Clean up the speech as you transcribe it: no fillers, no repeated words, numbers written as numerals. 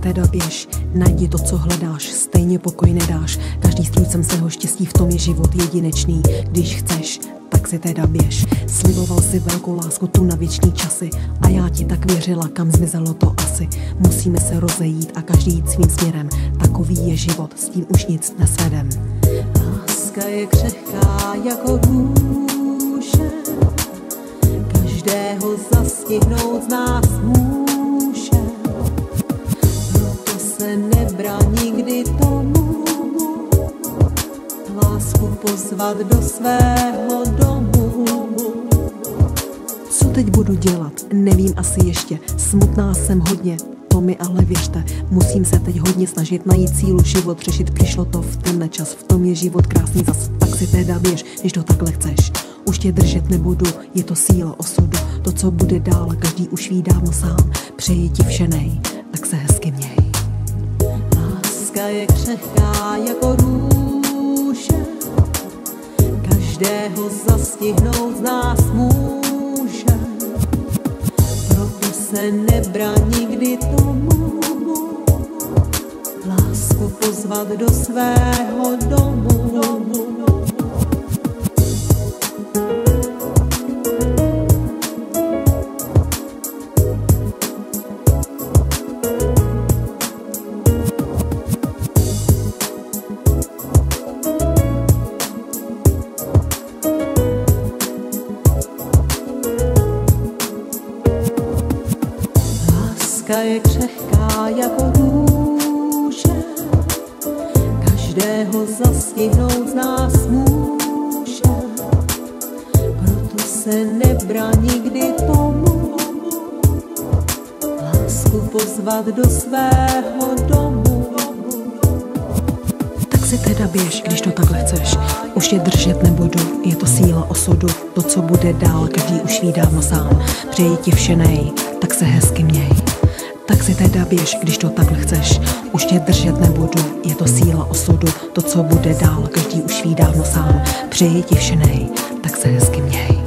teda běž, najdi to, co hledáš, stejně pokoj nedáš. Každý strůjcem svého štěstí, v tom je život jedinečný. Když chceš, tak si teda běž. Sliboval si velkou lásku tu na věčný časy a já ti tak věřila, kam zmizelo to asi. Musíme se rozejít a každý jít svým směrem. Takový je život, s tím už nic nesvedem. Láska je křehká jako růže, každého zastihnout z nás může. Proto se nebrání nikdy tomu, lásku pozvat do svého domu. Co teď budu dělat? Nevím asi ještě. Smutná jsem hodně, to mi ale věřte. Musím se teď hodně snažit najít sílu život řešit. Přišlo to v tenhle čas, v tom je život krásný zas. Tak si teda běž, když to takhle chceš. Už tě držet nebudu, je to síla osudu. To, co bude dál, každý už ví dávno sám. Přeji ti všenej, tak se hezky měj. Láska je křehká jako růže, každého zastihnout z nás může. Proto se nebrání nikdy tomu, lásku pozvat do svého domu. Láska je křehká jako růže, každého zastihnout z nás může. Proto se nebrání nikdy tomu, lásku pozvat do svého domu. Tak si teda běž, když to takhle chceš. Už tě držet nebudu, je to síla osudu. To, co bude dál, každý už ví dávno sám. Přeji ti všenej, tak se hezky měj. Tak si teda běž, když to takhle chceš. Už tě držet nebudu, je to síla osudu. To, co bude dál, každý už ví dávno sám. Přeji ti všenej, tak se hezky měj.